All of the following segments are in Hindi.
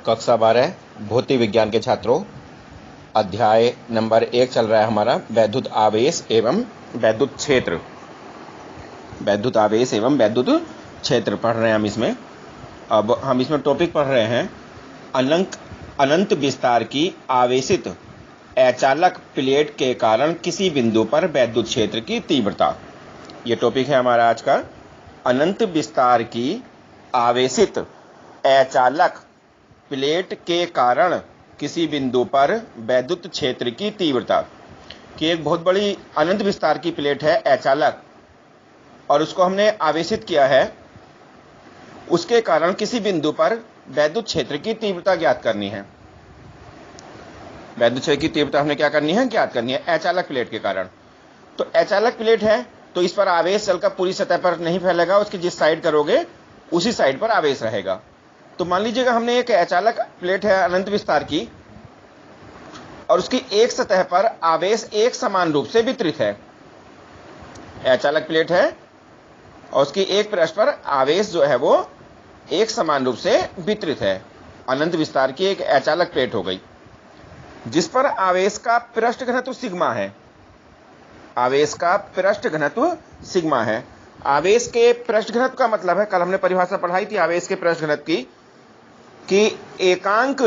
कक्षा 12 भौतिक विज्ञान के छात्रों, अध्याय नंबर 1 चल रहा है हमारा वैद्युत आवेश एवं वैद्युत क्षेत्र। वैद्युत आवेश एवं वैद्युत क्षेत्र पढ़ रहे हैं हम इसमें। अब हम इसमें टॉपिक पढ़ रहे हैं अनंत विस्तार की आवेशित अचालक प्लेट के कारण किसी बिंदु पर वैद्युत क्षेत्र की तीव्रता। ये टॉपिक है हमारा आज का। अनंत विस्तार की आवेशित अचालक प्लेट के कारण किसी बिंदु पर वैद्युत क्षेत्र की तीव्रता। कि एक बहुत बड़ी अनंत विस्तार की प्लेट है अचालक, और उसको हमने आवेशित किया है। उसके कारण किसी बिंदु पर वैद्युत क्षेत्र की तीव्रता ज्ञात करनी है। वैद्युत क्षेत्र की तीव्रता हमने क्या करनी है? ज्ञात करनी है अचालक प्लेट के कारण। तो अचालक प्लेट है तो इस पर आवेश चलकर पूरी सतह पर नहीं फैलेगा, उसकी जिस साइड करोगे उसी साइड पर आवेश रहेगा। तो मान लीजिएगा हमने एक अचालक प्लेट है अनंत विस्तार की, और उसकी एक सतह पर आवेश एक समान रूप से वितरित है। अचालक प्लेट है और उसकी एक पृष्ठ पर आवेश जो है वो एक समान रूप से वितरित है। अनंत विस्तार की एक अचालक प्लेट हो गई जिस पर आवेश का पृष्ठ घनत्व सिग्मा है। आवेश का पृष्ठ घनत्व सिग्मा है। आवेश के पृष्ठ घनत्व का मतलब है, कल हमने परिभाषा पढ़ाई थी आवेश के पृष्ठ घनत्व की, कि एकांक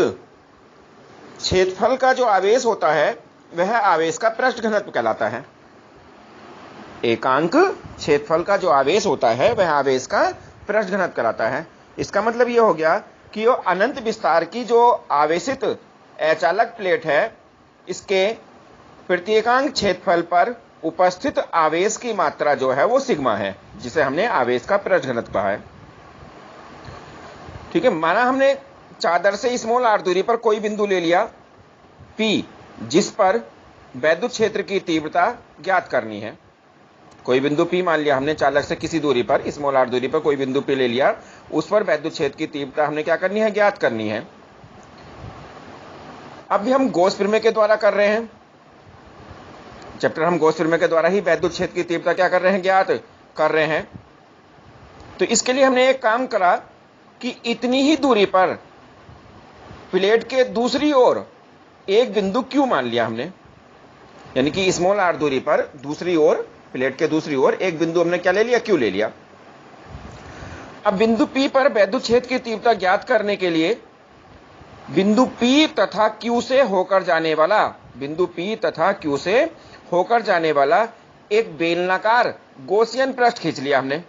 क्षेत्रफल का जो आवेश होता है वह आवेश का पृष्ठ घनत्व कहलाता है। एकांक क्षेत्रफल का जो आवेश होता है वह आवेश का पृष्ठ घनत्व कहलाता है। इसका मतलब यह हो गया कि यो अनंत विस्तार की जो आवेशित अचालक प्लेट है, इसके प्रत्येकांक क्षेत्रफल पर उपस्थित आवेश की मात्रा जो है वो सिग्मा है, जिसे हमने आवेश का पृष्ठ घनत्व कहा है। ठीक है। माना हमने चादर से स्मॉल r दूरी पर कोई बिंदु ले लिया P, जिस पर वैद्युत क्षेत्र की तीव्रता ज्ञात करनी है। कोई बिंदु P मान लिया हमने, चालक से किसी दूरी पर स्मॉल r दूरी पर कोई बिंदु P ले लिया, उस पर वैद्युत क्षेत्र की तीव्रता हमने क्या करनी है? ज्ञात करनी है। अब भी हम गॉस प्रमेय के द्वारा कर रहे हैं चैप्टर, हम गॉस प्रमेय के द्वारा ही वैद्युत क्षेत्र की तीव्रता क्या कर रहे हैं? ज्ञात कर रहे हैं। तो इसके लिए हमने एक काम करा कि इतनी ही दूरी पर प्लेट के दूसरी ओर एक बिंदु Q मान लिया हमने, यानी कि स्मॉल r दूरी पर दूसरी ओर, प्लेट के दूसरी ओर एक बिंदु हमने क्या ले लिया? Q ले लिया। अब बिंदु P पर वैद्युत क्षेत्र की तीव्रता ज्ञात करने के लिए बिंदु P तथा Q से होकर जाने वाला, बिंदु P तथा Q से होकर जाने वाला एक बेलनाकार गॉसियन पृष्ठ खींच लिया हमने।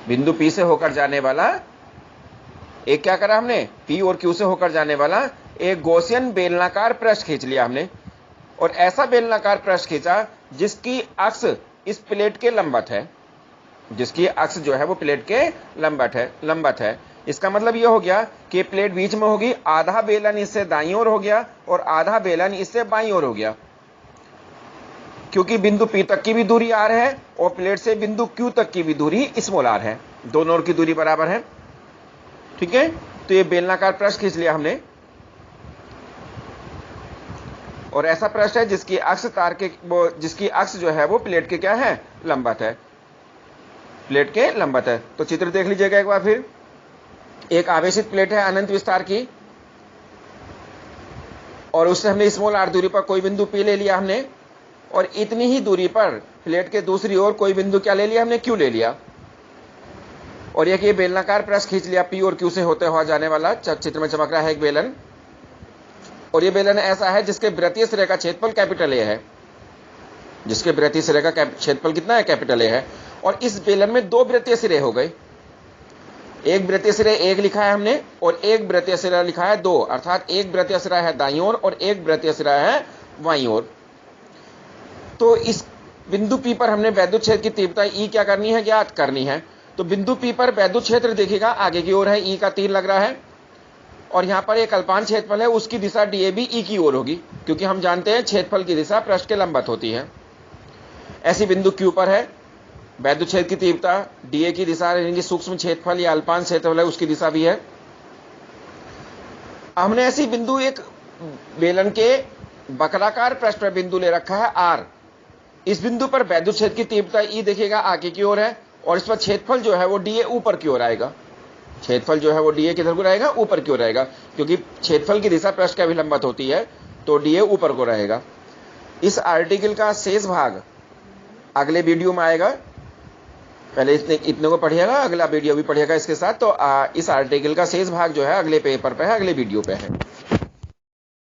बिंदु P से होकर जाने वाला एक क्या करा हमने? P और Q से होकर जाने वाला एक गॉसियन बेलनाकार पृष्ठ खींच लिया हमने, और ऐसा बेलनाकार पृष्ठ खींचा जिसकी अक्ष इस प्लेट के लंबवत है। जिसकी अक्ष जो है वो प्लेट के लंबवत है। इसका मतलब यह हो गया कि प्लेट बीच में होगी, आधा बेलन इससे दाईं ओर हो गया और आधा बेलन इससे बाईं ओर हो गया, क्योंकि बिंदु P तक की भी दूरी r है और प्लेट से बिंदु Q तक की भी दूरी स्मॉल r है। दोनों ओर की दूरी बराबर है। ठीक है। तो ये बेलनाकार पृष्ठ खींच लिया हमने, और ऐसा पृष्ठ है जिसकी अक्ष जिसकी अक्ष जो है वो प्लेट के क्या है? लंबवत है। प्लेट के लंबवत है। तो चित्र देख लीजिएगा एक बार फिर। एक आवेशित प्लेट है अनंत विस्तार की, और उससे हमने स्मॉल r दूरी पर कोई बिंदु P ले लिया हमने, और इतनी ही दूरी पर प्लेट के दूसरी ओर कोई बिंदु क्या ले लिया हमने? Q ले लिया। और एक ये बेलनाकार पृष्ठ खींच लिया P और Q से होते हुआ जाने वाला। चित्र में चमक रहा है एक बेलन, और ये बेलन ऐसा है जिसके वृत्तीय सिरे का क्षेत्रफल कैपिटल A है। जिसके वृत्तीय सिरे का क्षेत्रफल कितना है? कैपिटल A है। और इस बेलन में दो वृत्तीय सिरे हो गए। एक वृत्तीय सिरे 1 लिखा है हमने, और एक वृत्तीय सिरा लिखा है 2, अर्थात एक वृत्तीय सिरा है दाईं ओर और एक वृत्तीय सिरा है बाईं ओर। तो इस बिंदु P पर हमने वैद्युत क्षेत्र की तीव्रता E क्या करनी है? ज्ञात करनी है। तो बिंदु P पर वैद्युत क्षेत्र देखिएगा आगे की ओर है, E का तीर लग रहा है, और यहां पर एक अल्पांश क्षेत्रफल है, उसकी दिशा dA भी E की ओर होगी, क्योंकि हम जानते हैं क्षेत्रफल की दिशा पृष्ठ के लंबवत होती है। ऐसी बिंदु Q पर है वैद्युत क्षेत्र की तीव्रता dA की दिशा, यानी कि सूक्ष्म क्षेत्रफल या अल्पांश क्षेत्रफल है, उसकी दिशा भी है। हमने ऐसी बिंदु एक बेलन के वक्राकार पृष्ठ पर बिंदु ले रखा है R। इस बिंदु पर वैद्युत क्षेत्र की तीव्रता E देखिएगा आगे की ओर है, और इस पर क्षेत्रफल जो है वो dA ऊपर की ओर आएगा। क्षेत्रफल जो है वो डीए किधर को रहेगा, ऊपर की ओर रहेगा, क्योंकि क्षेत्रफल की दिशा पृष्ठ के अभिलंबत होती है, तो डीए ऊपर को रहेगा। इस आर्टिकल का शेष भाग अगले वीडियो में आएगा, पहले इतने को पढ़िएगा, अगला वीडियो भी पढ़िएगा इसके साथ। तो इस आर्टिकल का शेष भाग जो है अगले पेपर पे है, अगले वीडियो पे है।